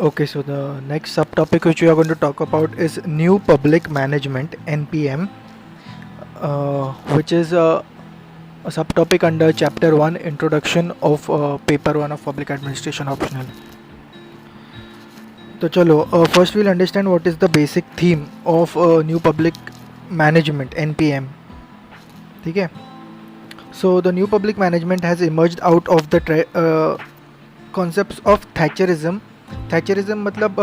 Okay, so the next subtopic which we are going to talk about is New Public Management (NPM), which is a subtopic under Chapter 1 Introduction of Paper 1 of Public Administration Optional. तो चलो first we'll understand what is the basic theme of New Public Management (NPM). ठीक है. So the New Public Management has emerged out of the concepts of Thatcherism. Thatcherism मतलब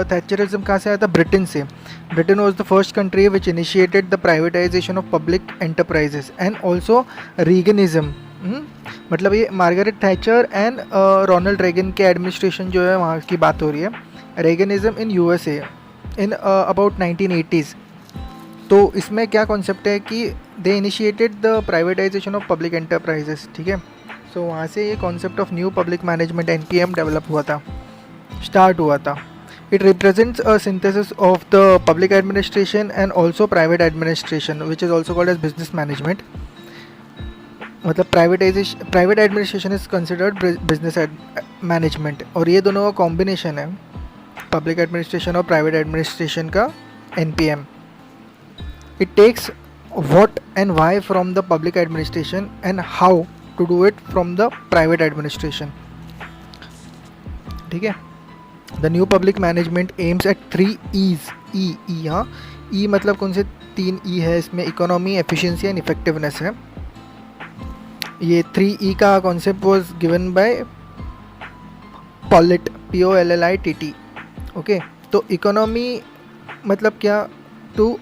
Thatcherism कहाँ से आया था? Britain से. Britain was the first country which initiated the privatization of public enterprises and also Reaganism. मतलब ये Margaret Thatcher and Ronald Reagan के administration जो है वहाँ की बात हो रही है. Reaganism in USA in about 1980s. तो इसमें क्या कॉन्सेप्ट है कि they initiated the privatisation of public enterprises. ठीक है. सो वहाँ से ये concept of new public management NPM develop हुआ था, स्टार्ट हुआ था. It represents a synthesis of the public administration and also private administration, which is also called as business management. मतलब private administration is considered business management, और ये दोनों का combination है, पब्लिक एडमिनिस्ट्रेशन और प्राइवेट एडमिनिस्ट्रेशन का NPM. It takes what and why from the public administration and how to do it from the private administration. ठीक है. The new public management aims at 3 E's. E हाँ, E मतलब कौन से 3 E है इसमें? Economy, efficiency and effectiveness है. ये 3 E का concept was given by Pollitt, POLLITT. Okay. तो इकोनॉमी मतलब क्या? टू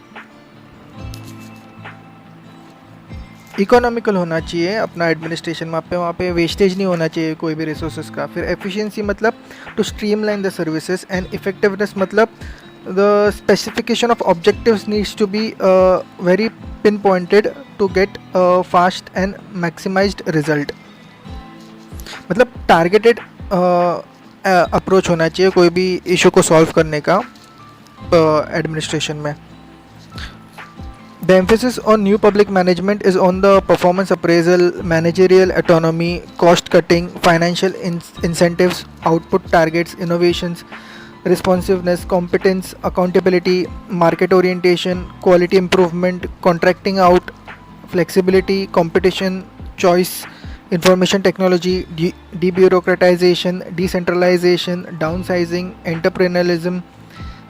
इकोनॉमिकल होना चाहिए अपना एडमिनिस्ट्रेशन, वहाँ पे वेस्टेज नहीं होना चाहिए कोई भी रिसोर्सेज का. फिर एफिशिएंसी मतलब to streamline the services, and effectiveness मतलब the specification of objectives needs to be very pinpointed to get fast and maximised result. मतलब टारगेटेड अप्रोच होना चाहिए कोई भी इशू को सॉल्व करने का एडमिनिस्ट्रेशन में. The emphasis on new public management is on the performance appraisal, managerial autonomy, cost cutting, financial incentives, output targets, innovations, responsiveness, competence, accountability, market orientation, quality improvement, contracting out, flexibility, competition, choice, information technology, debureaucratization, decentralization, downsizing, entrepreneurialism.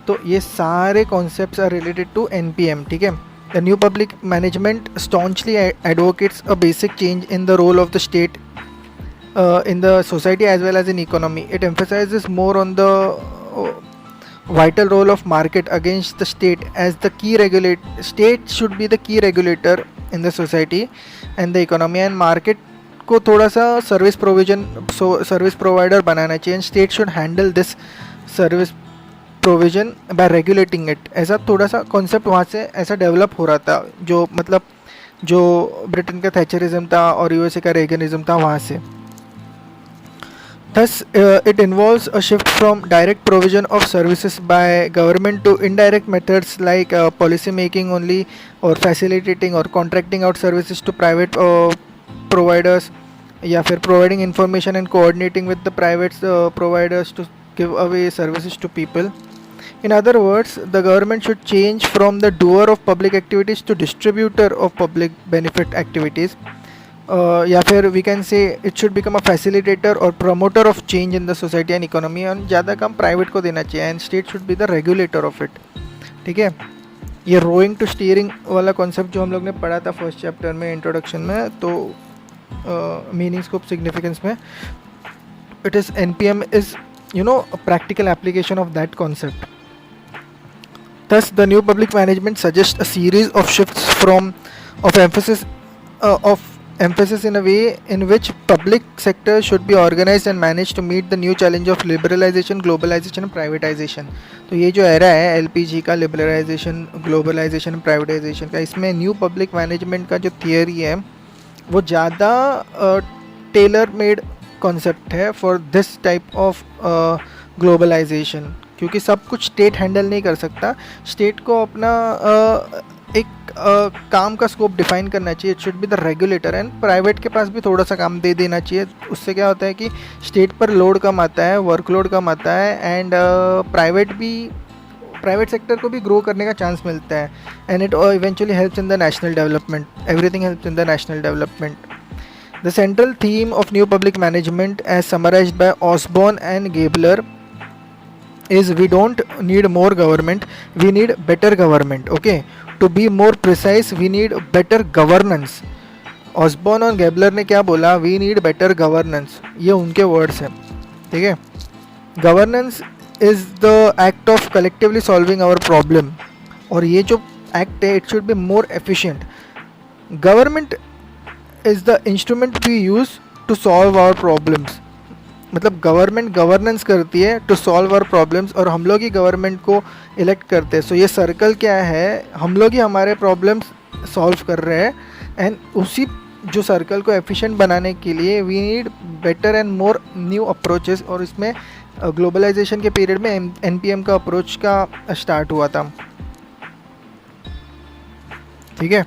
तो ये सारे concepts are related to NPM. ठीक है. The new public management staunchly advocates a basic change in the role of the state in the society as well as in economy. It emphasizes more on the vital role of market against the state as the key regulator. State should be the key regulator in the society and the economy, and market को थोड़ा सा service provider बनाना चाहिए, and state should handle this service provision bye regulating it. ऐसा थोड़ा सा concept वहाँ से ऐसा डेवलप हो रहा था, जो मतलब जो ब्रिटेन का थैचरिज्म था और यूएसए का रेगनिज्म था वहाँ से. Thus, it involves a shift from direct provision of services by government to indirect methods like policy making only, or facilitating or contracting out services to private providers, या फिर providing information and coordinating with the private providers to give away services to people. In other words, the government should change from the doer of public activities to distributor of public benefit activities. या फिर we can say it should become a facilitator or promoter of change in the society and economy, और ज़्यादा काम private को देना चाहिए, and state should be the regulator of it. ठीक है. ये रोइंग टू स्टीयरिंग वाला कॉन्सेप्ट जो हम लोग ने पढ़ा था फर्स्ट चैप्टर में इंट्रोडक्शन में, तो मीनिंग स्कोप सिग्निफिकेंस में, it is NPM is a practical application of that concept. Thus, the new public management suggests a series of shifts of emphasis in a way in which public sector should be organized and managed to meet the new challenge of liberalization, globalization and privatization. तो ये जो era है LPG का, liberalisation, globalisation, privatisation का, इसमें new public management का जो theory है वो ज़्यादा टेलर मेड कॉन्सेप्ट है for this type of globalisation, क्योंकि सब कुछ स्टेट हैंडल नहीं कर सकता. स्टेट को अपना एक काम का स्कोप डिफाइन करना चाहिए. It should be the regulator. And private के पास भी थोड़ा सा काम दे देना चाहिए. उससे क्या होता है कि स्टेट पर लोड कम आता है, वर्कलोड कम आता है, एंड प्राइवेट सेक्टर को भी ग्रो करने का चांस मिलता है. And it eventually helps in the national development. Everything helps in the national development. The central theme of new public management as summarised by Osborne and Gaebler is we don't need more government, we need better government. Okay, to be more precise, we need better governance. Osborne और Gaebler ने क्या बोला? We need better governance. ये उनके words हैं. ठीक है. Governance is the act of collectively solving our problem. और ये जो एक्ट है, it should be more efficient. Government is the instrument we use to solve our problems. मतलब गवर्नमेंट गवर्नेंस करती है टू सॉल्व आवर प्रॉब्लम्स, और हम लोग ही गवर्नमेंट को इलेक्ट करते हैं. सो ये सर्कल क्या है? हम लोग ही हमारे प्रॉब्लम्स सॉल्व कर रहे हैं. एंड उसी जो सर्कल को एफिशिएंट बनाने के लिए we need better and more new approaches. और इसमें ग्लोबलाइजेशन के पीरियड में एनपीएम का अप्रोच का स्टार्ट हुआ था. ठीक है.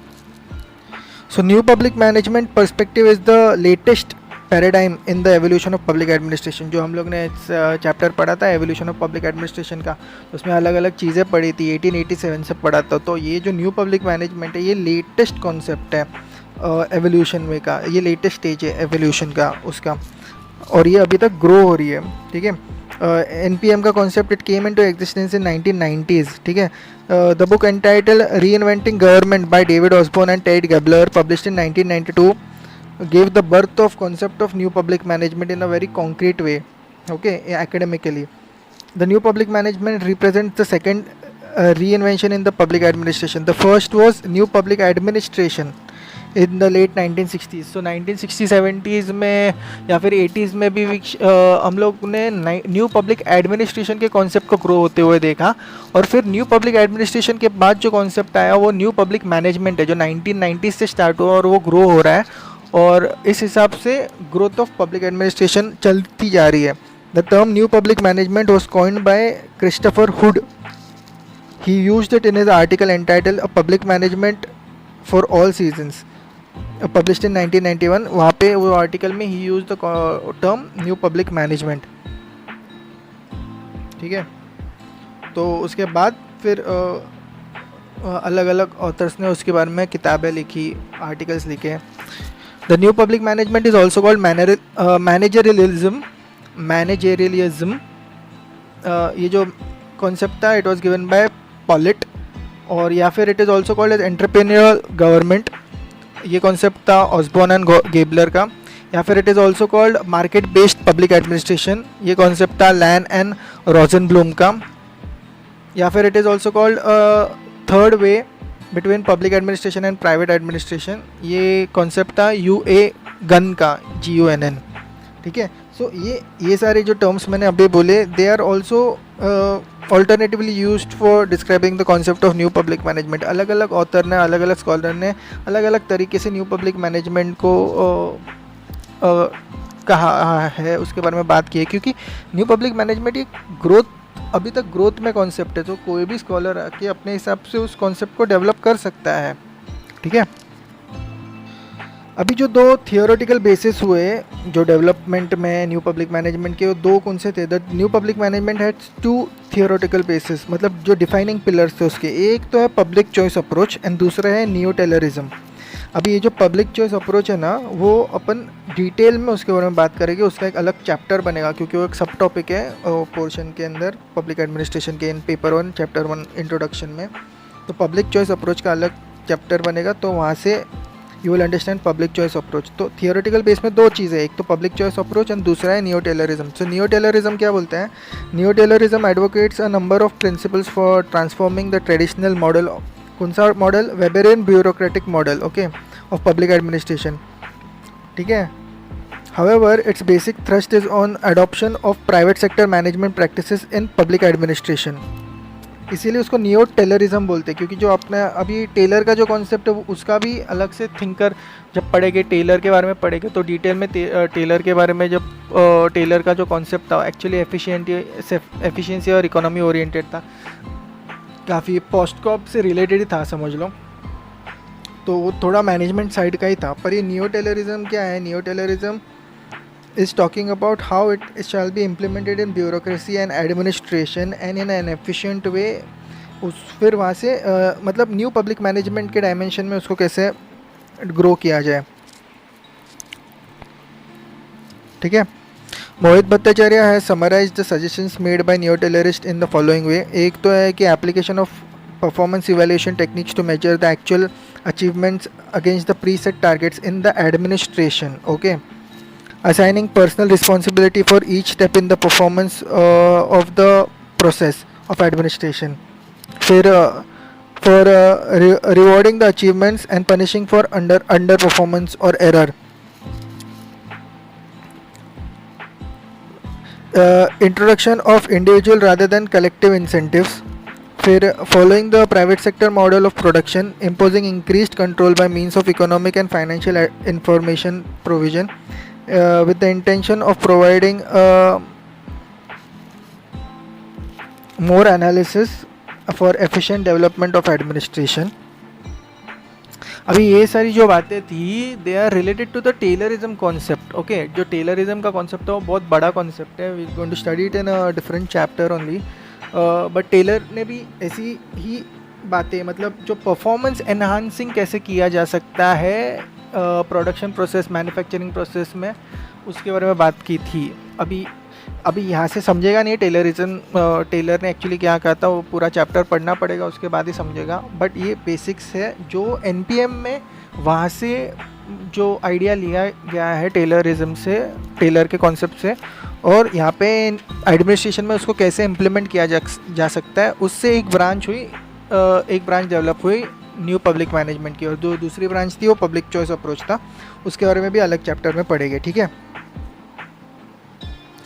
So new public management perspective is the latest paradigm in the evolution of public administration. जो हम लोग ने चैप्टर पढ़ा था एवोल्यूशन ऑफ पब्लिक एडमिनिस्ट्रेशन का, उसमें अलग अलग चीज़ें पढ़ी थी. 1887 से पढ़ा था. तो ये जो न्यू पब्लिक मैनेजमेंट है, ये लेटेस्ट कॉन्सेप्ट है एवोल्यूशन में का. ये लेटेस्ट स्टेज है एवोल्यूशन का उसका, और ये अभी तक ग्रो हो रही है. ठीक है. एनपीएम का concept it came into existence in 1990s. ठीक है. The book entitled reinventing government by David Osborne and Ted Gaebler, published in 1992, gave the birth of concept of new public management in a very concrete way. Okay, academically the new public management represents the second reinvention in the public administration. The first was new public administration in the late 1960s. So 1960s 70s में या फिर 80s में भी हम लोग ने new public administration के concept को ग्रो होते हुए देखा. और फिर न्यू पब्लिक एडमिनिस्ट्रेशन के बाद जो कॉन्सेप्ट आया वो न्यू पब्लिक मैनेजमेंट है, जो 1990s से स्टार्ट हुआ और वो ग्रो हो रहा है. और इस हिसाब से ग्रोथ ऑफ पब्लिक एडमिनिस्ट्रेशन चलती जा रही है. The term new public management was coined by Christopher Hood. He used it in his article entitled a public management for all seasons, published in 1991. वहाँ पे वो आर्टिकल में he use the term new public management. ठीक है. तो उसके बाद फिर अलग अलग ऑथर्स ने उसके बारे में किताबें लिखी, आर्टिकल्स लिखे. The new public management is also called managerialism. ये जो concept था, it was given by Pollitt. और या फिर it is also called as entrepreneurial government. ये concept था ऑसबॉर्न एंड गेबलर का. या फिर it is also called market based public administration. ये concept था लैन एंड रोजनब्लूम का. या फिर it is also called third way between public administration and private administration. ये कॉन्सेप्ट था यूए गन का, GUNN. ठीक है. सो ये सारे जो टर्म्स मैंने अभी बोले, they are also alternatively used for describing the concept of new public management. अलग अलग ऑथर ने, अलग अलग स्कॉलर ने अलग अलग तरीके से न्यू पब्लिक मैनेजमेंट को कहा है, उसके बारे में बात की है. क्योंकि न्यू पब्लिक मैनेजमेंट एक ग्रोथ, अभी तक ग्रोथ में कॉन्सेप्ट है. तो कोई भी स्कॉलर आके अपने हिसाब से उस कॉन्सेप्ट को डेवलप कर सकता है. ठीक है. अभी जो दो थियोरेटिकल बेसिस हुए जो डेवलपमेंट में न्यू पब्लिक मैनेजमेंट के, वो दो कौन से थे? The new public management has 2 theoretical basis, मतलब जो डिफाइनिंग पिलर्स थे उसके. एक तो है पब्लिक चॉइस अप्रोच एंड दूसरा है नियो टेलरिज्म. अभी ये जो पब्लिक चॉइस अप्रोच है ना, वो अपन डिटेल में उसके बारे में बात करेंगे. उसका एक अलग चैप्टर बनेगा क्योंकि वो एक सब टॉपिक है पोर्शन के अंदर, पब्लिक एडमिनिस्ट्रेशन के इन पेपर 1 चैप्टर 1 इंट्रोडक्शन में. तो पब्लिक चॉइस अप्रोच का अलग चैप्टर बनेगा, तो वहाँ से you will understand public choice approach. तो थियोरेटिकल बेस में 2 चीज़ें, एक तो पब्लिक चॉइस अप्रोच एंड दूसरा है नियो टेलरिज्म. सो नियो टेलरिज्म क्या बोलते हैं? Neo Taylorism advocates a number of principles for transforming the traditional model. कौन सा model? Weberian bureaucratic model. Okay, of public administration. ठीक है. However, its basic thrust is on adoption of private sector management practices in public administration. इसीलिए उसको neo Taylorism बोलते हैं, क्योंकि जो अपना अभी टेलर का जो कॉन्सेप्ट है उसका भी अलग से थिंकर जब पढ़ेंगे, टेलर के बारे में पढ़ेंगे तो डिटेल में टेलर के बारे में, जब टेलर का जो कॉन्सेप्ट था एक्चुअली एफिशिएंसी और इकोनॉमी ओरिएंटेड था, काफ़ी पोस्ट कॉप से रिलेटेड ही था समझ लो. तो वो थोड़ा मैनेजमेंट साइड का ही था। पर ये नियो टेलरिज्म क्या है, neo Taylorism is talking about how it shall be implemented in bureaucracy and administration and in an efficient way। उस फिर वहाँ से मतलब न्यू पब्लिक मैनेजमेंट के डायमेंशन में उसको कैसे ग्रो किया जाए। ठीक है, मोहित भट्टाचार्य है summarise the suggestions made by new Taylorist in the following way. एक तो है कि application of performance evaluation techniques to measure the actual achievements against the preset targets in the administration. Okay, assigning personal responsibility for each step in the performance of the process of administration। फिर for rewarding the achievements and punishing for underperformance or error। Introduction of individual rather than collective incentives। फिर following the private sector model of production, imposing increased control by means of economic and financial information provision with the intention of providing more analysis for efficient development of administration। अभी ये सारी जो बातें थी they are related to the Taylorism concept. Okay, जो Taylorism का concept है वो बहुत बड़ा कॉन्सेप्ट है, we are going to study it in a different chapter only. But Taylor ने भी ऐसी ही बातें, मतलब जो परफॉर्मेंस एनहांसिंग कैसे किया जा सकता है प्रोडक्शन प्रोसेस, मैन्युफैक्चरिंग प्रोसेस में, उसके बारे में बात की थी। अभी यहाँ से समझेगा नहीं टेलरिज्म, टेलर ने एक्चुअली क्या कहा था, वो पूरा चैप्टर पढ़ना पड़ेगा, उसके बाद ही समझेगा। बट ये बेसिक्स है जो एनपीएम में वहाँ से जो आइडिया लिया गया है टेलरिज्म से, टेलर के कॉन्सेप्ट से, और यहाँ पे एडमिनिस्ट्रेशन में उसको कैसे इम्प्लीमेंट किया जा सकता है, उससे एक ब्रांच डेवलप हुई न्यू पब्लिक मैनेजमेंट की। और जो दूसरी ब्रांच थी वो पब्लिक चॉइस अप्रोच था, उसके बारे में भी अलग चैप्टर में पढ़ेंगे। ठीक है,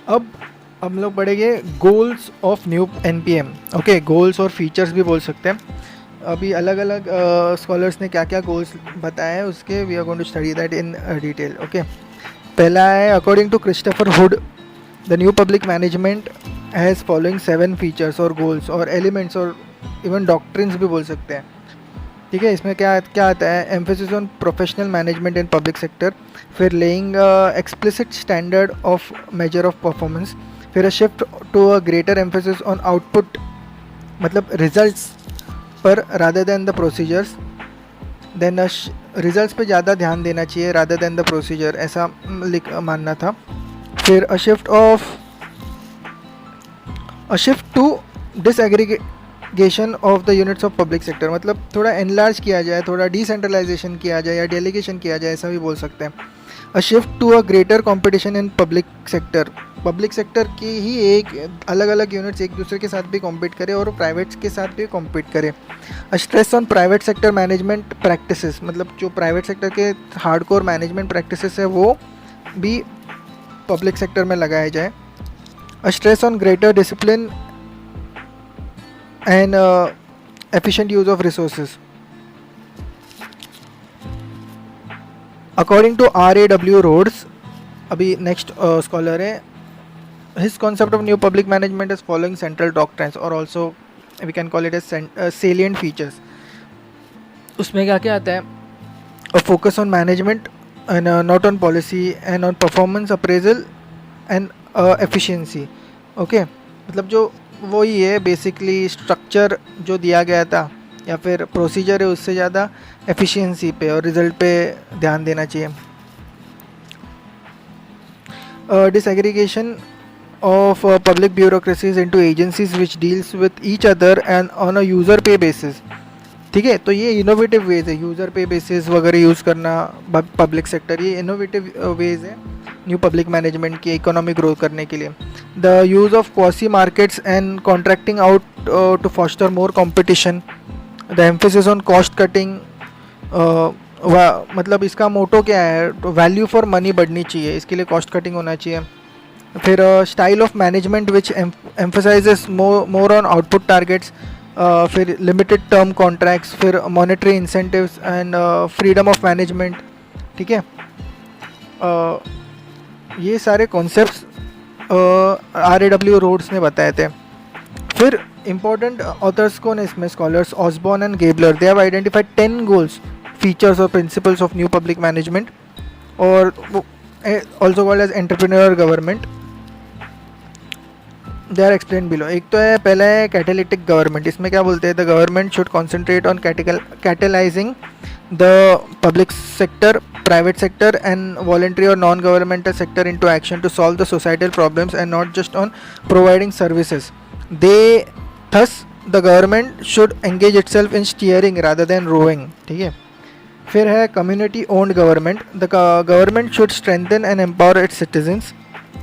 अब हम लोग पढ़ेंगे goals of new NPM. Okay, goals और फीचर्स भी बोल सकते हैं। अभी अलग अलग स्कॉलर्स ने क्या क्या गोल्स बताए हैं उसके, we are going to study that in detail. Okay, पहला है according to Christopher Hood the new public management has following 7 features और गोल्स और एलिमेंट्स और इवन डॉक्ट्रिन्स भी बोल सकते हैं। ठीक है, इसमें क्या आता है, emphasis on professional management in public sector, फिर laying explicit standard of measure of performance, फिर a shift to a greater emphasis on output, मतलब रिजल्ट्स पर rather than the procedures, then results पे ज़्यादा ध्यान देना चाहिए रादर देन द प्रोसीजर, ऐसा मानना था। फिर a shift to disaggregation of the units of public sector, मतलब थोड़ा एनलार्ज किया जाए, थोड़ा डिसेंट्रलाइजेशन किया जाए या डेलीगेशन किया जाए, ऐसा भी बोल सकते हैं। A shift to a greater competition in public sector, public sector की ही एक अलग अलग यूनिट्स एक दूसरे के साथ भी कॉम्पीट करे और प्राइवेट्स के साथ भी कॉम्पीट करे। A stress on private sector management practices, मतलब जो प्राइवेट सेक्टर के हार्डकोर मैनेजमेंट प्रैक्टिसेस है वो भी पब्लिक सेक्टर में लगाया जाए। A stress on greater discipline and efficient use of resources. According to RAW Rhodes, अभी नेक्स्ट स्कॉलर है, his concept of new public management is following central doctrines or also we can call it as salient features। उसमें क्या क्या आता है, a focus on management and not on policy and on performance appraisal and efficiency। okay, मतलब जो वही है basically structure जो दिया गया था या फिर प्रोसीजर है उससे ज़्यादा एफिशिएंसी पे और रिजल्ट पे ध्यान देना चाहिए। Disaggregation of public bureaucracies into agencies which deals with each other and on a user pay basis। ठीक है, तो ये इनोवेटिव वेज है, यूज़र पे बेसिस वगैरह यूज़ करना पब्लिक सेक्टर, ये इनोवेटिव वेज है न्यू पब्लिक मैनेजमेंट की इकोनॉमिक ग्रोथ करने के लिए। The use of quasi markets and contracting out to foster more competition, the emphasis on cost cutting, मतलब इसका मोटो क्या है, वैल्यू फॉर मनी बढ़नी चाहिए, इसके लिए कॉस्ट कटिंग होना चाहिए। फिर style of management which emphasises more on output targets, फिर लिमिटेड टर्म कॉन्ट्रैक्ट्स, फिर monetary incentives and freedom of management. ठीक है, ये सारे कॉन्सेप्ट्स RAW रोड्स ने बताए थे। फिर इम्पोर्टेंट ऑथर्स कौन है इसमें, scholars Osborne and Gaebler, they have identified 10 goals features or principles of new public management, or also called as entrepreneurial government. They are explained below. एक तो है पहला है कैटेलिटिक गवर्नमेंट. इसमें क्या बोलते हैं, the government should concentrate on catalysing the public sector, private sector and voluntary or non-governmental sector into action to solve the societal problems and not just on providing services. Thus the government should engage itself in steering rather than rowing. ठीक है. फिर है community owned government. The government should strengthen and empower its citizens,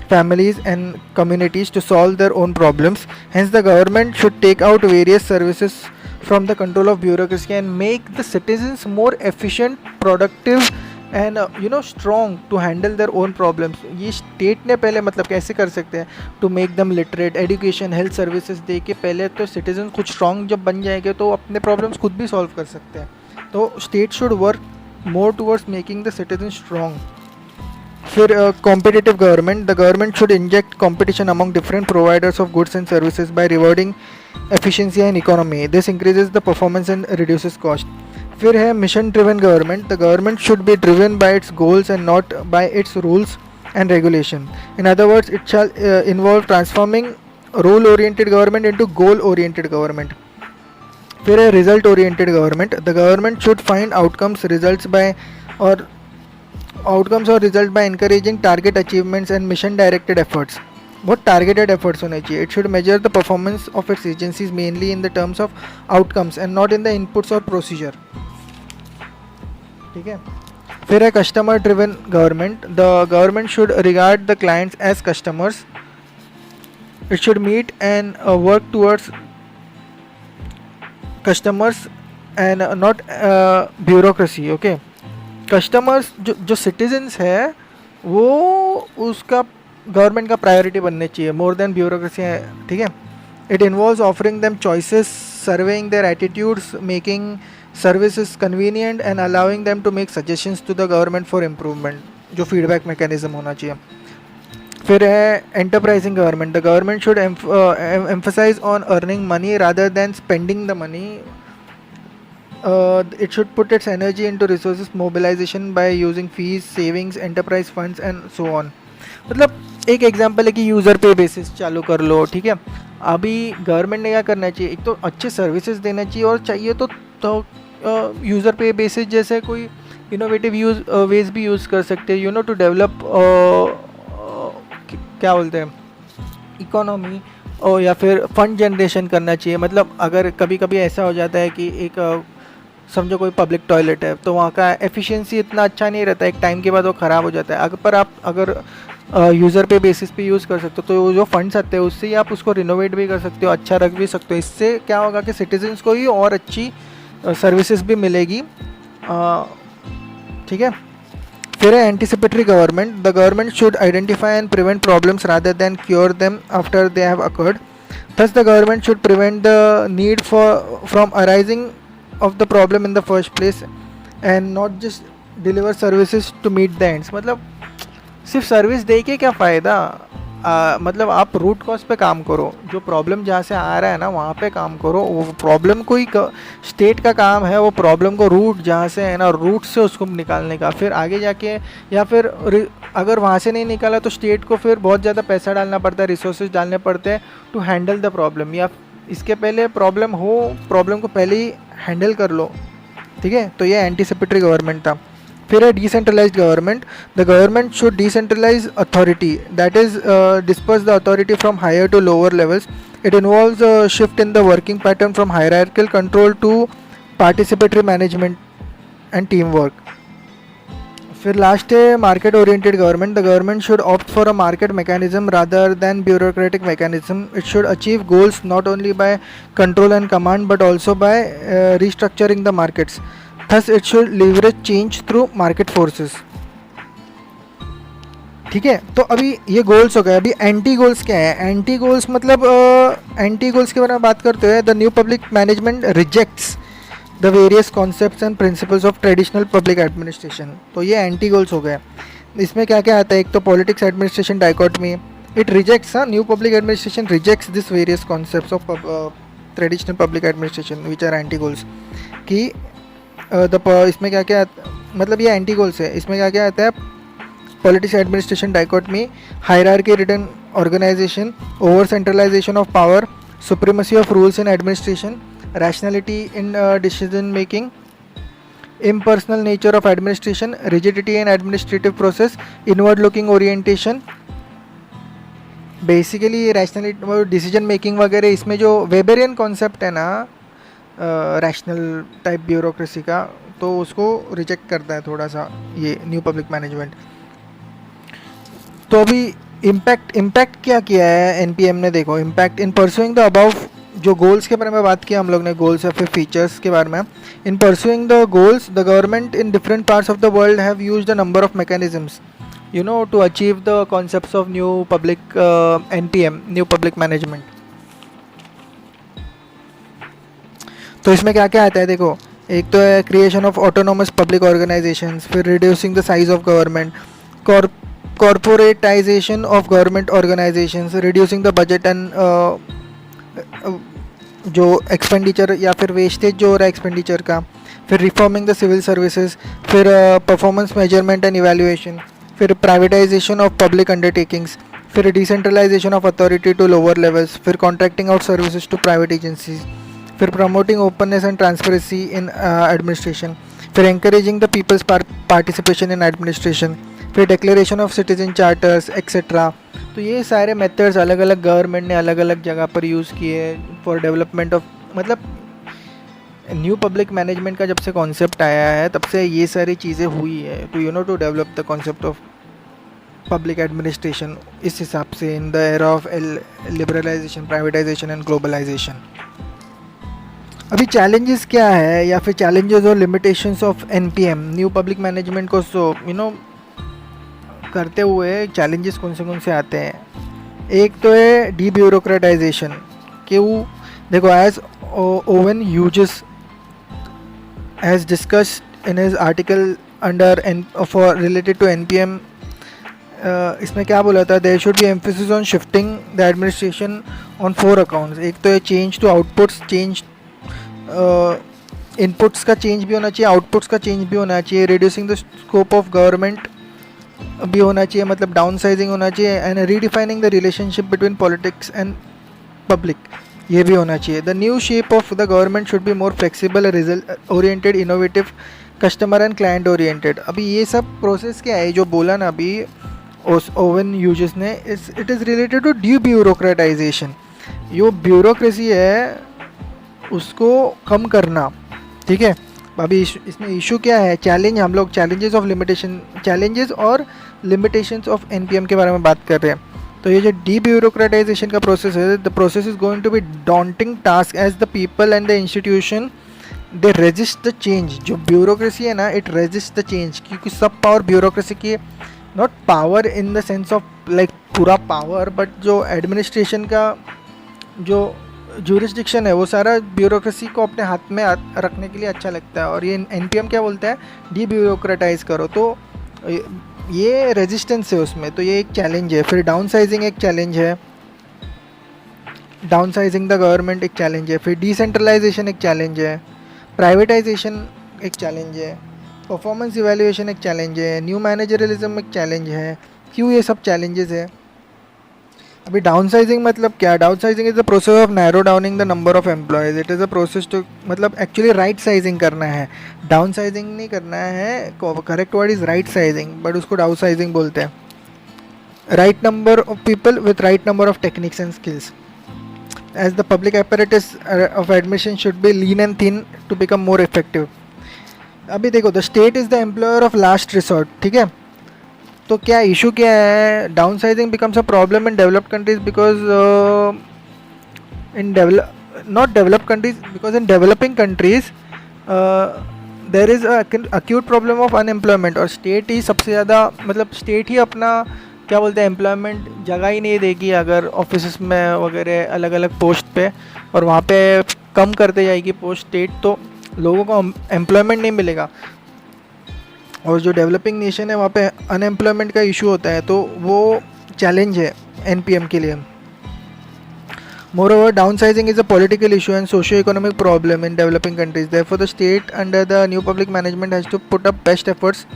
families and communities to solve their own problems. Hence the government should take out various services from the control of bureaucracy and make the citizens more efficient, productive and strong to handle their own problems. ये state ने पहले मतलब कैसे कर सकते हैं, to make them literate, education, health services दे के पहले तो सिटीजन खुद स्ट्रॉन्ग जब बन जाएंगे तो अपने प्रॉब्लम्स खुद भी सॉल्व कर सकते हैं. तो state should work more towards making the citizen strong. फिर competitive government. The government should inject competition among different providers of goods and services by rewarding efficiency and economy. This increases the performance and reduces cost. फिर है mission driven government. The government should be driven by it's goals and not bye it's rules and regulation. In other words, it shall involve transforming rule oriented government into goal oriented government. फिर है result oriented government. The government should find outcomes or result by encouraging target achievements and mission directed efforts. बहुत targeted efforts होने चाहिए. It should measure the performance of its agencies mainly in the terms of outcomes and not in the inputs और procedure. ठीक है. फिर है customer driven government. The government should regard the clients as customers. It should meet and work towards customers and not bureaucracy. Okay. Customers जो citizens है वो उसका government का प्रायोरिटी बनने चाहिए मोर देन ब्यूरोक्रेसी है. ठीक है. It involves offering them choices, surveying their attitudes, making services convenient and allowing them to make suggestions to the government for improvement. जो फीडबैक मैकेनिज्म होना चाहिए. फिर है enterprising government. The government should emphasise on earning money rather than spending the money. It should put its energy into resources mobilization by using fees, savings, enterprise funds and so on. मतलब एक example है कि user pay basis चालू कर लो. ठीक है. अभी government ने क्या करना चाहिए, एक तो अच्छे सर्विसेज देना चाहिए और चाहिए तो यूज़र पे बेसिस जैसे कोई इनोवेटिव वेज भी यूज़ कर सकते हैं टू डेवलप क्या बोलते हैं इकोनॉमी, और या फिर फंड जनरेशन करना चाहिए. मतलब अगर कभी कभी ऐसा हो जाता है कि एक समझो कोई पब्लिक टॉयलेट है तो वहाँ का एफिशिएंसी इतना अच्छा नहीं रहता, एक टाइम के बाद वो ख़राब हो जाता है. पर आप अगर यूज़र पे बेसिस पे यूज़ कर सकते हो तो जो फंड्स आते हैं उससे ही आप उसको रिनोवेट भी कर सकते हो, अच्छा रख भी सकते हो. इससे क्या होगा कि सिटीजन्स को ही और अच्छी सर्विसेज भी मिलेगी. ठीक है. फिर है anticipatory government. The government should identify and prevent problems rather than cure them after they have occurred. Thus the government should prevent the need from arising of the problem in the first place and not just deliver services to meet the ends. मतलब सिर्फ service दे के क्या फ़ायदा. मतलब आप root cause पे काम करो, जो प्रॉब्लम जहाँ से आ रहा है ना वहाँ पे काम करो. वो प्रॉब्लम कोई स्टेट का काम है, वो प्रॉब्लम को रूट जहाँ से है ना रूट से उसको निकालने का. फिर आगे जाके या फिर अगर वहाँ से नहीं निकाला तो स्टेट को फिर बहुत ज़्यादा पैसा डालना पड़ता है, रिसोर्सेज डालने पड़ते हैं टू हैंडल द प्रॉब्लम. या इसके पहले प्रॉब्लम को पहले ही हैंडल कर लो. ठीक है. तो ये एंटीसिपेटरी गवर्नमेंट था. फिर है decentralised government. The government should decentralise authority, that is disperse the authority from higher to lower levels. It involves shift in the working pattern from hierarchical control to participatory management and team work. फिर last है market oriented government. The government should opt for a market mechanism rather than bureaucratic mechanism. It should achieve goals not only by control and command but also by restructuring the markets. Thus it should leverage change through market forces. ठीक है. तो अभी ये goals हो गए. अभी anti goals क्या है. एंटी गोल्स मतलब एंटी गोल्स के बारे में बात करते हुए the new public management rejects the various concepts and principles of traditional public administration. तो ये एंटी गोल्स हो गए. इसमें क्या क्या आता है. एक तो politics administration dichotomy. It rejects new public administration rejects this various concepts of traditional public administration which are anti goals. कि इसमें क्या क्या मतलब ये एंटी गोल्स है, इसमें क्या क्या आता है, politics administration dichotomy, hierarchy written organisation, over centralisation of power, supremacy of rules in administration, rationality in decision making, impersonal nature of administration, rigidity in administrative process, inward looking orientation. Basically rational decision making वगैरह, इसमें जो Weberian concept है ना rational type bureaucracy का, तो उसको reject करता है थोड़ा सा ये न्यू पब्लिक मैनेजमेंट। तो अभी इम्पैक्ट क्या किया है एनपीएम ने, देखो impact in pursuing the above, जो गोल्स के बारे में बात किया हम लोग ने, गोल्स या फिर फीचर्स के बारे में। इन pursuing the goals the government in different parts of the world have used a number of mechanisms to achieve the concepts of new public NPM, new public management. तो इसमें क्या क्या आता है देखो, एक तो है creation of autonomous public organisations, फिर reducing the size of government, corporatisation of government organisations, reducing the budget and जो एक्सपेंडिचर या फिर वेस्टेज जो हो रहा है एक्सपेंडिचर का, फिर रिफॉर्मिंग द सिविल सर्विसेज, फिर परफॉर्मेंस मेजरमेंट एंड इवैल्यूएशन, फिर प्राइवेटाइजेशन ऑफ पब्लिक अंडरटेकिंग्स, फिर decentralisation of authority to lower levels, फिर contracting out services to private agencies, फिर promoting openness and transparency in administration, फिर encouraging the people's participation in administration, फिर declaration of citizen charters etcetera. तो ये सारे methods अलग अलग गवर्नमेंट ने अलग अलग जगह पर यूज़ किए फॉर डेवलपमेंट ऑफ, मतलब न्यू पब्लिक मैनेजमेंट का जब से कॉन्सेप्ट आया है तब से ये सारी चीज़ें हुई है to develop the concept of public administration इस हिसाब से in the era of liberalisation, privatisation and globalisation. अभी चैलेंजेस क्या है या फिर चैलेंजेस और limitations of NPM new public management को करते हुए चैलेंजेस कौन से आते हैं। एक तो है डी ब्यूरोक्रेटाइजेशन, क्यों देखो as Owen Hughes has discussed in his article under for related to NPM, इसमें क्या बोला था, there should be emphasis on shifting the administration on 4 accounts। एक तो है change to outputs, change inputs का change भी होना चाहिए, outputs का change भी होना चाहिए, reducing the scope of government भी होना चाहिए, मतलब downsizing होना चाहिए, and redefining the relationship between politics and public, ये भी होना चाहिए। The new shape of the government should be more flexible, result oriented, innovative, customer and client oriented. अभी ये सब प्रोसेस क्या है जो बोला ना अभी ओवन ह्यूजेस ने, it is related to the bureaucratisation. जो ब्यूरोक्रेसी है उसको कम करना, ठीक है। अभी इसमें इशू क्या है, चैलेंज, हम लोग चैलेंजेस और लिमिटेशंस ऑफ एनपीएम के बारे में बात कर रहे हैं। तो ये जो डी ब्यूरोक्रेटाइजेशन का प्रोसेस है, the process is going to be daunting task as the people and the institution they resist the change. जो ब्यूरोक्रेसी है ना, इट रेजिस्ट द चेंज, क्योंकि सब पावर ब्यूरोक्रेसी की, not power in the sense of like पूरा power, but जो administration का जो ज्यूरिसडिक्शन है वो सारा ब्यूरोक्रेसी को अपने हाथ में रखने के लिए अच्छा लगता है। और ये एनपीएम क्या बोलता है, डी ब्यूरोक्रेटाइज करो, तो ये रेजिस्टेंस है उसमें, तो ये एक चैलेंज है। फिर डाउन साइजिंग एक चैलेंज है, डाउन साइजिंग द गवर्नमेंट एक चैलेंज है। फिर डिसेंट्रलाइजेशन एक चैलेंज है, प्राइवेटाइजेशन एक चैलेंज है, परफॉर्मेंस इवैल्यूएशन एक चैलेंज है, न्यू मैनेजरिज्म एक चैलेंज है। क्यों ये सब चैलेंजेस है। अभी डाउन साइजिंग मतलब क्या, downsizing is the process of narrow downing the number of employees. It is a process to, मतलब एक्चुअली राइट साइजिंग करना है, डाउन साइजिंग नहीं करना है। Correct word is rightsizing, but उसको डाउन साइजिंग बोलते हैं। Right number of people with right number of techniques and skills, as the public apparatus of admission should be lean and thin to become more effective. अभी देखो, the state is the employer of last resort, ठीक है। तो क्या issue क्या है, down sizing becomes a problem in developed countries because in not developed countries, because in developing countries there is acute problem of unemployment. और state ही सबसे ज़्यादा, मतलब स्टेट ही अपना क्या बोलते हैं, एम्प्लॉयमेंट जगह ही नहीं देगी अगर ऑफिस में वगैरह अलग अलग पोस्ट पे, और वहाँ पे कम करते जाएगी पोस्ट स्टेट, तो लोगों को एम्प्लॉयमेंट नहीं मिलेगा। और जो डेवलपिंग नेशन है वहाँ पे अनएम्प्लॉयमेंट का इशू होता है, तो वो चैलेंज है एनपीएम के लिए। Moreover, downsizing is a political issue and socio-economic problem in developing countries. Therefore, the state under the new public management has to put up best efforts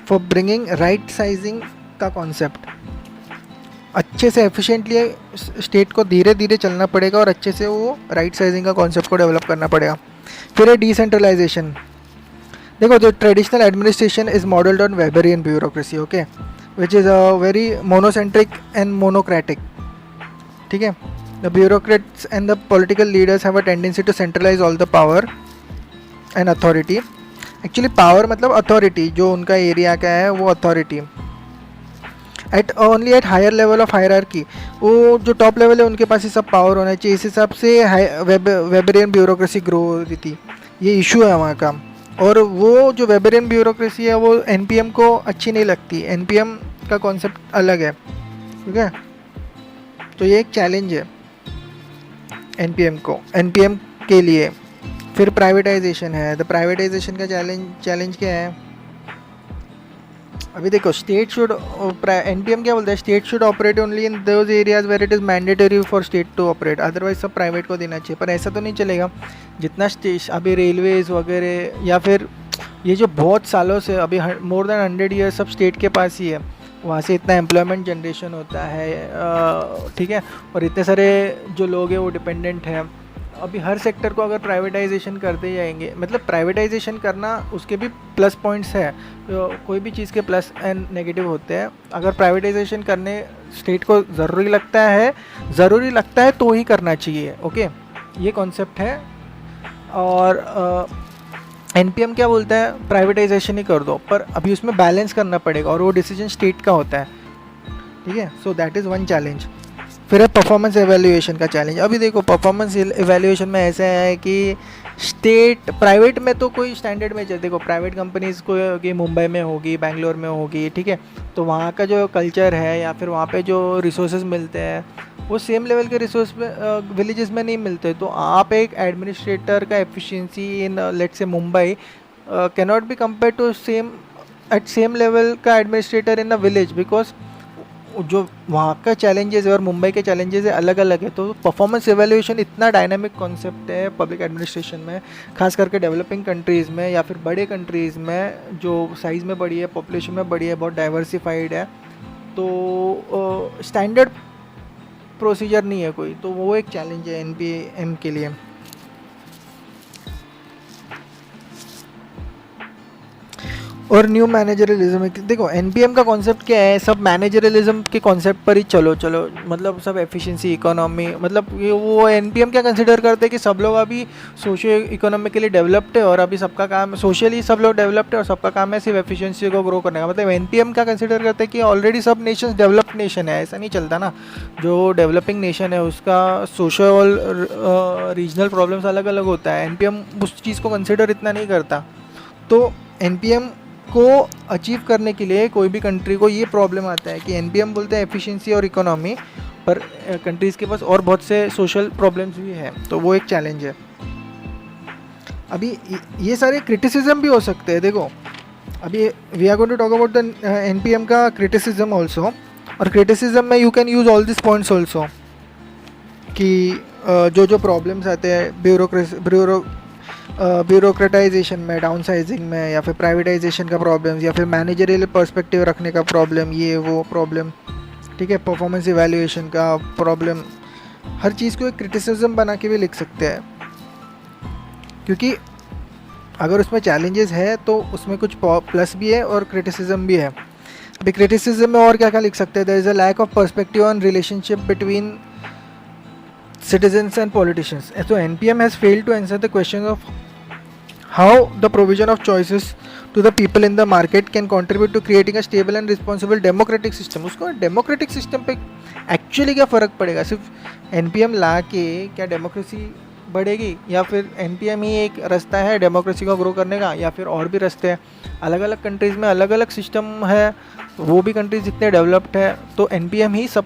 for bringing right sizing का concept. अच्छे से efficiently state को धीरे धीरे चलना पड़ेगा और अच्छे से वो राइट साइजिंग का कॉन्सेप्ट को डेवलप करना पड़ेगा. फिर है डिसेंट्रलाइजेशन. देखो, जो traditional administration is modelled on Weberian bureaucracy, okay, which is a very monocentric and monocratic. ठीक है. The bureaucrats and the political leaders have a tendency to centralise all the power and authority. Actually power मतलब authority, जो उनका area का है वो authority. At only at higher level of hierarchy, वो जो टॉप लेवल है उनके पास ही सब पावर होना चाहिए. इस हिसाब से वेबरियन ब्यूरोक्रेसी ग्रो हो रही थी. ये इशू है वहाँ का. और वो जो वेबरियन ब्यूरोक्रेसी है वो एनपीएम को अच्छी नहीं लगती. एनपीएम का कॉन्सेप्ट अलग है. ठीक है. तो ये एक चैलेंज है एनपीएम के लिए. फिर प्राइवेटाइजेशन है. द प्राइवेटाइजेशन का चैलेंज क्या है? अभी देखो, स्टेट शुड, एनपीएम क्या बोलता है? State should operate only in those areas where it is mandatory for state to operate, otherwise सब प्राइवेट को देना चाहिए. पर ऐसा तो नहीं चलेगा. जितना स्टेट अभी रेलवेज़ वगैरह या फिर ये जो बहुत सालों से अभी मोर देन 100 ईयर सब स्टेट के पास ही है, वहाँ से इतना एम्प्लॉयमेंट जनरेशन होता है. ठीक है. और इतने सारे जो लोग हैं वो डिपेंडेंट हैं. अभी हर सेक्टर को अगर प्राइवेटाइजेशन करते जाएंगे, मतलब प्राइवेटाइजेशन करना उसके भी प्लस पॉइंट्स है. कोई भी चीज़ के प्लस एंड नेगेटिव होते हैं. अगर प्राइवेटाइजेशन करने स्टेट को ज़रूरी लगता है तो ही करना चाहिए. ओके, ये कॉन्सेप्ट है. और एनपीएम क्या बोलता है? प्राइवेटाइजेशन ही कर दो, पर अभी उसमें बैलेंस करना पड़ेगा और वो डिसीजन स्टेट का होता है. ठीक है. So that is one challenge. फिर है परफॉर्मेंस एवेल्यूएशन का चैलेंज. अभी देखो, परफॉर्मेंस एवेल्यूएशन में ऐसा है कि स्टेट प्राइवेट में तो कोई स्टैंडर्ड में चलते. देखो, प्राइवेट कंपनीज़ को कि मुंबई में होगी, बैंगलोर में होगी, ठीक है, तो वहाँ का जो कल्चर है या फिर वहाँ पे जो रिसोर्सेज मिलते हैं वो सेम लेवल के रिसोर्स में विलेजेस में नहीं मिलते. तो आप एक एडमिनिस्ट्रेटर का efficiency in let's say Mumbai can not be compare to same level का administrator in a village, because जो वहाँ का चैलेंजेस है और मुंबई के चैलेंजेस है अलग अलग है. तो परफॉर्मेंस एवेल्यूएशन इतना डायनामिक कॉन्सेप्ट है पब्लिक एडमिनिस्ट्रेशन में, खास करके डेवलपिंग कंट्रीज़ में या फिर बड़े कंट्रीज़ में जो साइज़ में बड़ी है, पॉपुलेशन में बड़ी है, बहुत डाइवर्सिफाइड है. तो स्टैंडर्ड प्रोसीजर नहीं है कोई, तो वो एक चैलेंज है एनपीएम के लिए. और न्यू मैनेजरलिज्म. देखो, एनपीएम का कॉन्सेप्ट क्या है? सब मैनेजरलिज्म के कॉन्सेप्ट पर ही चलो मतलब सब एफिशिएंसी, इकोनॉमी, मतलब ये वो एनपीएम क्या कंसिडर करते हैं कि सब लोग अभी सोशियो इकोनॉमिकली डेवलप्ड है और अभी सबका काम सोशली सब लोग डेवलप्ड है और सबका काम है सिर्फ एफिशिएंसी को ग्रो करने का. मतलब एनपीएम क्या कंसिडर करते हैं कि ऑलरेडी सब नेशंस डेवलप्ड नेशन है. ऐसा नहीं चलता ना. जो डेवलपिंग नेशन है उसका सोशल रीजनल प्रॉब्लम्स अलग अलग होता है. एनपीएम उस चीज़ को कंसिडर इतना नहीं करता. तो एनपीएम को अचीव करने के लिए कोई भी कंट्री को ये प्रॉब्लम आता है कि एनपीएम बोलते हैं एफिशिएंसी और इकोनॉमी, पर कंट्रीज़ के पास और बहुत से सोशल प्रॉब्लम्स भी हैं. तो वो एक चैलेंज है. अभी ये सारे क्रिटिसिज्म भी हो सकते हैं. देखो, अभी we are going to talk about the NPM का क्रिटिसिज्म ऑल्सो. और क्रिटिसिज्म में you can use all this points also कि जो प्रॉब्लम्स आते हैं ब्यूरोक्रेटाइजेशन में, डाउनसाइजिंग में, या फिर प्राइवेटाइजेशन का प्रॉब्लम, या फिर मैनेजरियल पर्सपेक्टिव रखने का प्रॉब्लम, ये वो प्रॉब्लम. ठीक है. परफॉर्मेंस इवैल्यूएशन का प्रॉब्लम. हर चीज़ को एक क्रिटिसिज्म बना के भी लिख सकते हैं, क्योंकि अगर उसमें चैलेंजेस है तो उसमें कुछ प्लस भी है और क्रिटिसिज्म भी है. अभी क्रिटिसिज्म में और क्या क्या लिख सकते हैं? There is a lack of perspective on relationship between citizens and politicians. So NPM has failed to answer the question of how the provision of choices to the people in the market can contribute to creating a stable and responsible democratic system. उसको democratic system पे actually क्या फ़र्क पड़ेगा? सिर्फ NPM ला के क्या democracy बढ़ेगी, या फिर NPM ही एक रास्ता है डेमोक्रेसी को ग्रो करने का, या फिर और भी रास्ते हैं? अलग अलग कंट्रीज़ में अलग अलग सिस्टम है, वो भी कंट्रीज जितने डेवलप्ड है, तो NPM ही सब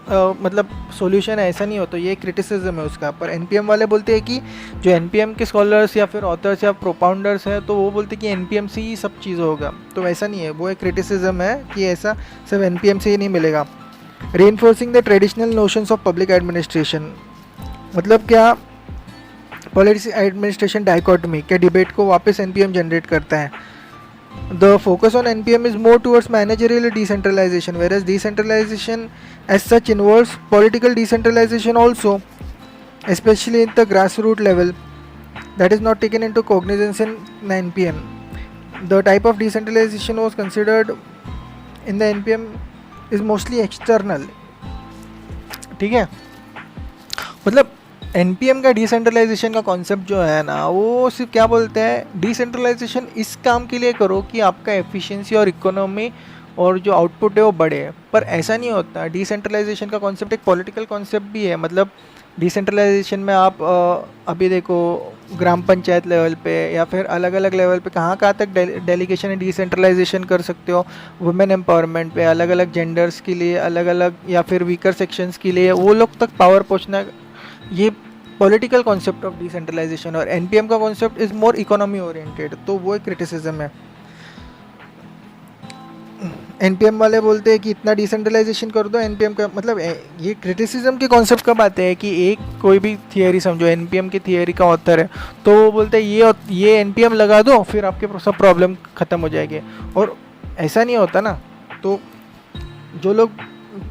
मतलब सॉल्यूशन है, ऐसा नहीं हो. तो ये क्रिटिसिज्म है उसका. पर एनपीएम वाले बोलते हैं कि जो एनपीएम के स्कॉलर्स या फिर ऑथर्स या प्रोपाउंडर्स हैं, तो वो बोलते हैं कि एनपीएम से ही सब चीज़ होगा. तो ऐसा नहीं है. वो एक क्रिटिसिज्म है कि ऐसा सिर्फ एनपीएम से ही नहीं मिलेगा. Reinforcing the traditional notions of public administration. मतलब क्या, पॉलिसी एडमिनिस्ट्रेशन डाइकोटमी के डिबेट को वापस एनपीएम जनरेट करता है. The focus on NPM is more towards managerial decentralization, whereas decentralization as such involves political decentralization also, especially in the grassroots level, that is not taken into cognizance in NPM. The type of decentralization was considered in the NPM is mostly external. ठीक है, मतलब NPM का decentralisation का concept जो है ना, वो सिर्फ क्या बोलते हैं, डिसेंट्रलाइजेशन इस काम के लिए करो कि आपका एफिशिएंसी और इकोनॉमी और जो आउटपुट है वो बढ़े. पर ऐसा नहीं होता. डिसेंट्रलाइजेशन का कॉन्सेप्ट एक पॉलिटिकल कॉन्सेप्ट भी है. मतलब डिसेंट्रलाइजेशन में आप अभी देखो ग्राम पंचायत लेवल पे या फिर अलग अलग लेवल पे कहाँ तक डेलीगेशन एंड डिसेंट्रलाइजेशन कर सकते हो. वुमेन एम्पावरमेंट पे अलग अलग जेंडर्स के लिए अलग अलग, या फिर वीकर सेक्शंस के लिए वो लोग तक पावर पहुँचना, ये पॉलिटिकल कॉन्सेप्ट ऑफ डिसेंट्रलाइजेशन. और एनपीएम का concept is more economy oriented, तो वो एक क्रिटिसिज्म है. एनपीएम वाले बोलते हैं कि इतना डिसेंट्रलाइजेशन कर दो. एनपीएम का मतलब ये क्रिटिसिज्म के कॉन्सेप्ट कब आते हैं कि एक कोई भी थियरी समझो, एनपीएम की थियरी का ऑथर है तो वो बोलते हैं ये एनपीएम लगा दो फिर आपके सब प्रॉब्लम ख़त्म हो जाएंगे. और ऐसा नहीं होता ना. तो जो लोग,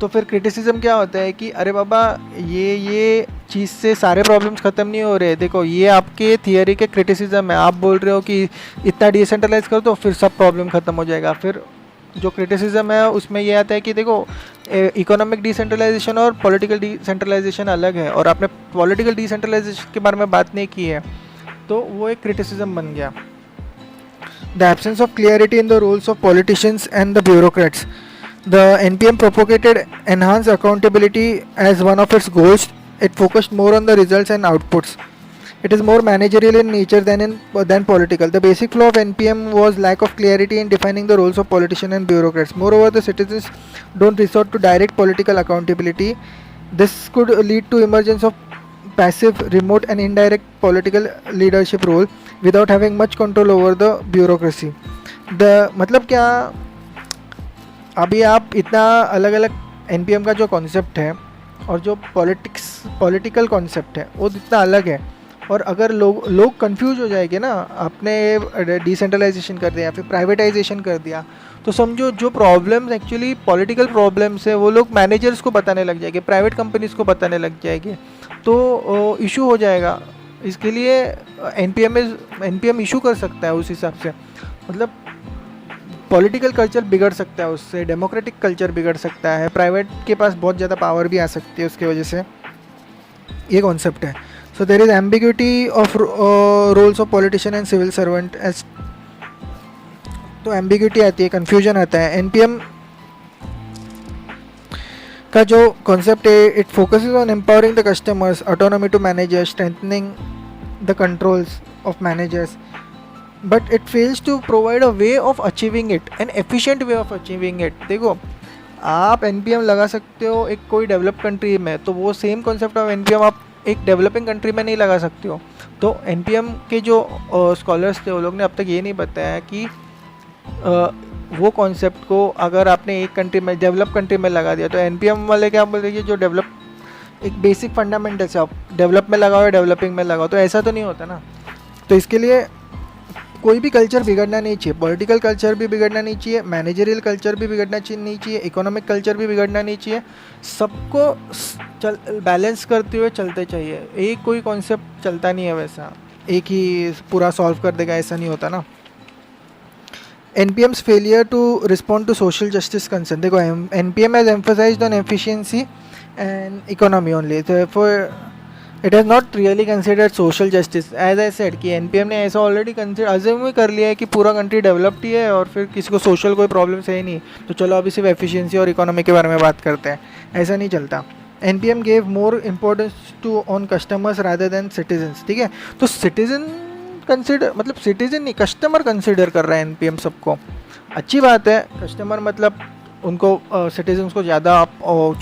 तो फिर क्रिटिसिज्म क्या होता है कि अरे बाबा ये चीज़ से सारे प्रॉब्लम्स ख़त्म नहीं हो रहे. देखो ये आपके थियरी के क्रिटिसिज्म है. आप बोल रहे हो कि इतना डिसेंट्रलाइज कर दो फिर सब प्रॉब्लम ख़त्म हो जाएगा. फिर जो क्रिटिसिज्म है उसमें ये आता है कि देखो इकोनॉमिक डिसेंट्रलाइजेशन और पॉलिटिकल डिसेंट्रलाइजेशन अलग है, और आपने पॉलिटिकल डिसेंट्रलाइजेशन के बारे में बात नहीं की है, तो वो एक क्रिटिसिज्म बन गया. The absence of clarity in the roles of politicians and the bureaucrats. The NPM propagated enhanced accountability as one of its goals. It focused more on the results and outputs. It is more managerial in nature than political. The basic flaw of NPM was lack of clarity in defining the roles of politicians and bureaucrats. Moreover, the citizens don't resort to direct political accountability. This could lead to emergence of passive, remote and indirect political leadership role without having much control over the bureaucracy. The मतलब क्या, अभी आप इतना अलग अलग NPM का जो concept है और जो पॉलिटिकल कॉन्सेप्ट है वो इतना अलग है. और अगर लोग कंफ्यूज हो जाएंगे ना, आपने डिसेंट्रलाइजेशन कर दिया या फिर प्राइवेटाइजेशन कर दिया, तो समझो जो प्रॉब्लम्स एक्चुअली पॉलिटिकल प्रॉब्लम्स है वो लोग मैनेजर्स को बताने लग जाएंगे, प्राइवेट कंपनीज को बताने लग जाएंगे, तो इशू हो जाएगा. इसके लिए एनपीएम इशू कर सकता है उस हिसाब से. मतलब पॉलिटिकल कल्चर बिगड़ सकता है उससे, डेमोक्रेटिक कल्चर बिगड़ सकता है, प्राइवेट के पास बहुत ज़्यादा पावर भी आ सकती है उसके वजह से. ये कॉन्सेप्ट है. So there is ambiguity of roles of politician and civil servants. तो एम्बिग्यूटी आती है, कन्फ्यूजन आता है. एनपीएम का जो कॉन्सेप्ट है, it focuses on empowering the customers, autonomy to managers, strengthening the controls of managers, but it fails to provide a way of achieving it, an efficient way of achieving it. देखो आप NPM लगा सकते हो एक कोई develop country में, तो वो सेम कॉन्सेप्ट ऑफ एनपीएम आप एक डेवलपिंग कंट्री में नहीं लगा सकते हो. तो एनपीएम के जो स्कॉलर्स थे वो लोग ने अब तक ये नहीं बताया कि वो कॉन्सेप्ट को अगर आपने एक कंट्री में, डेवलप कंट्री में लगा दिया, तो एनपीएम वाले क्या बोल रहे हैं, जो डेवलप एक बेसिक फंडामेंटल्स है, आप डेवलप में लगाओ या डेवलपिंग में लगाओ, तो ऐसा तो नहीं होता ना. तो इसके लिए कोई भी कल्चर बिगड़ना नहीं चाहिए. पॉलिटिकल कल्चर भी बिगड़ना नहीं चाहिए, मैनेजरियल कल्चर भी बिगड़ना नहीं चाहिए, इकोनॉमिक कल्चर भी बिगड़ना नहीं चाहिए. सबको बैलेंस करते हुए चलते चाहिए. एक कोई कॉन्सेप्ट चलता नहीं है वैसा, एक ही पूरा सॉल्व कर देगा, ऐसा नहीं होता ना. NPM's failure to respond to social justice concern. देखो NPM has emphasized on efficiency and economy only. Therefore, it has not really considered social justice. As I said कि NPM ने ऐसा ऑलरेडी अज्यूम कर लिया है कि पूरा कंट्री डेवलप्ड ही है और फिर किसी को सोशल कोई प्रॉब्लम्स है ही नहीं, तो चलो अभी सिर्फ एफिशिएंसी और इकोनॉमी के बारे में बात करते हैं. ऐसा नहीं चलता. NPM gave more importance to on customers rather than citizens. ठीक है, तो सिटीजन कंसिडर, मतलब सिटीजन नहीं, कस्टमर कंसिडर कर रहा है एनपीएम सबको. अच्छी बात है. कस्टमर मतलब उनको सिटीजन्स को ज़्यादा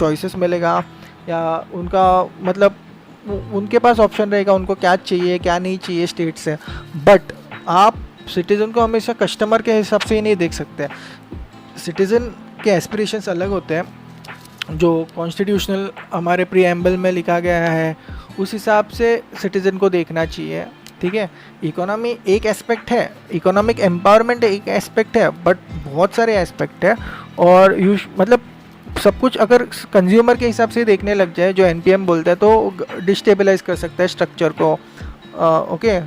चॉइसेस मिलेगा, या उनका मतलब उनके पास ऑप्शन रहेगा उनको क्या चाहिए क्या नहीं चाहिए स्टेट से. बट आप सिटीज़न को हमेशा कस्टमर के हिसाब से ही नहीं देख सकते. सिटीज़न के एस्पिरेशंस अलग होते हैं, जो कॉन्स्टिट्यूशनल हमारे प्रीएम्बल में लिखा गया है उस हिसाब से सिटीज़न को देखना चाहिए, ठीक है। इकोनॉमी एक एस्पेक्ट है, इकोनॉमिक एम्पावरमेंट एक एस्पेक्ट है, बट बहुत सारे एस्पेक्ट है। और मतलब सब कुछ अगर कंज्यूमर के हिसाब से देखने लग जाए, जो एनपीएम बोलता है, तो डिस्टेबलाइज कर सकता है स्ट्रक्चर को। ओके,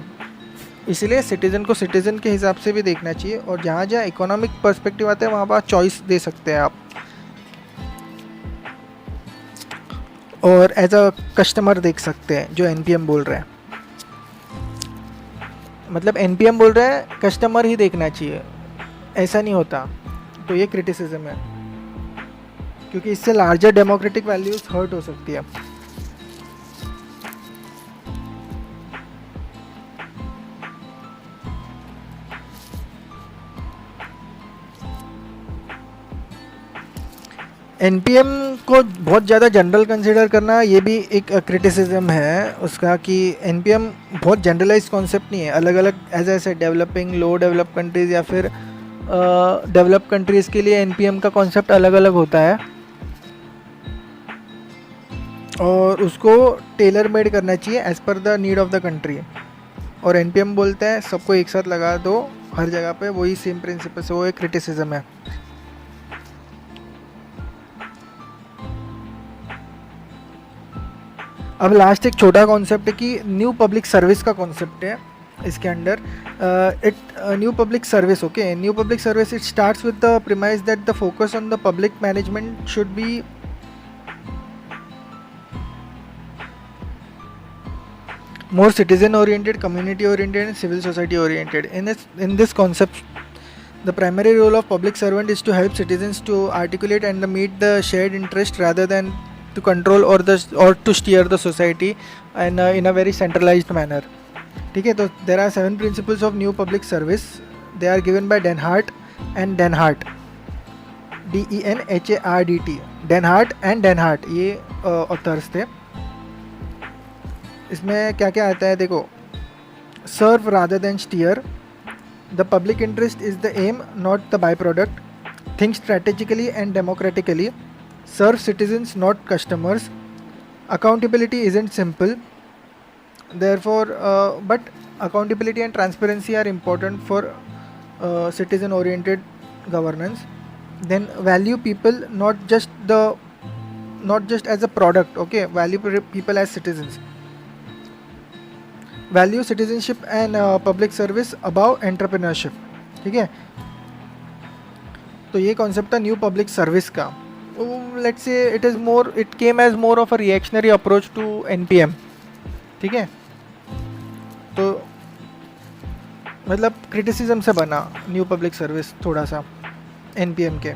इसलिए सिटीज़न को सिटीज़न के हिसाब से भी देखना चाहिए, और जहाँ जहाँ इकोनॉमिक पर्सपेक्टिव आता है वहाँ पर चॉइस दे सकते हैं आप, और एज अ कस्टमर देख सकते हैं जो एनपीएम बोल रहे हैं। मतलब एनपीएम बोल रहा है कस्टमर ही देखना चाहिए, ऐसा नहीं होता। तो ये क्रिटिसिज्म है, क्योंकि इससे लार्जर डेमोक्रेटिक वैल्यूज हर्ट हो सकती है। एनपीएम को बहुत ज़्यादा जनरल कंसिडर करना, ये भी एक क्रिटिसिज्म है उसका, कि एनपीएम बहुत जनरलाइज कॉन्सेप्ट नहीं है। अलग अलग एज ऐसे डेवलपिंग, लो डेवलप कंट्रीज़ या फिर डेवलप कंट्रीज़ के लिए एनपीएम का कॉन्सेप्ट अलग अलग होता है, और उसको टेलर मेड करना चाहिए as per the need of the country. और एनपीएम बोलता है सबको एक साथ लगा दो हर जगह पे, वही सेम प्रिंसिपल से, वो एक क्रिटिसिज्म है। अब लास्ट एक छोटा कॉन्सेप्ट है कि न्यू पब्लिक सर्विस का कॉन्सेप्ट है इसके under. New public service, okay, new public service it starts with the premise that the focus on the public management should be more citizen oriented, community oriented and civil society oriented. In this concept, the primary role of public servant is to help citizens to articulate and meet the shared interest rather than to control or to steer the society and in a very centralized manner. ठीक है, तो there are 7 principles of new public service. They are given by Denhart and Denhart, DENHARDT, Denhart and Denhart, ये authors थे। इसमें क्या क्या आता है देखो, serve rather than steer, the public interest is the aim not the by product, think strategically and democratically, serve citizens not customers, accountability isn't simple, therefore but accountability and transparency are important for citizen oriented governance, then value people not just as a product, okay, value people as citizens, value citizenship and public service above entrepreneurship. ठीक है, तो ये concept था new public service का। Let's say it came as more of a reactionary approach to NPM. ठीक है, तो मतलब क्रिटिसिज्म से बना न्यू पब्लिक सर्विस थोड़ा सा एनपीएम के।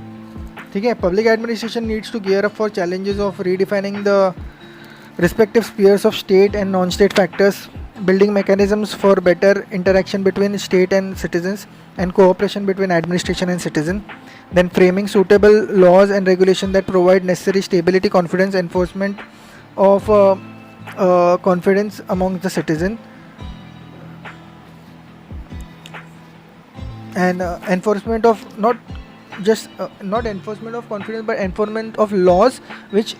ठीक है, public administration needs to gear up for challenges of redefining the respective spheres of state and non state factors, building mechanisms for better interaction between state and citizens and cooperation between administration and citizen, then framing suitable laws and regulation that provide necessary stability, confidence, enforcement of confidence among the citizen, and enforcement of not enforcement of confidence but enforcement of laws which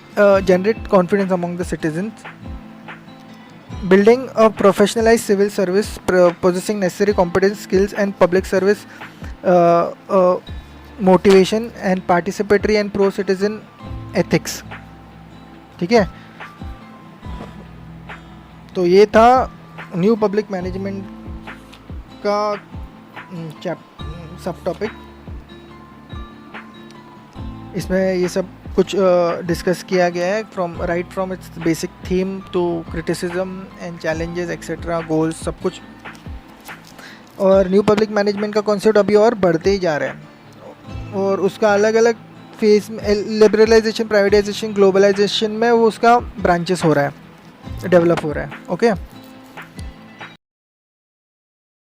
generate confidence among the citizens, building a professionalized civil service possessing necessary competence, skills and public service motivation and participatory and pro citizen ethics। ठीक है, तो ये था new public management का सब topic. इसमें ये सब कुछ डिस्कस किया गया है from its basic theme to criticism and challenges etcetera, goals, सब कुछ। और न्यू पब्लिक मैनेजमेंट का कॉन्सेप्ट अभी और बढ़ते ही जा रहा है, और उसका अलग अलग फेज में लिबरलाइजेशन, प्राइवेटाइजेशन, ग्लोबलाइजेशन में वो उसका ब्रांचेस हो रहा है, डेवलप हो रहा है। ओके।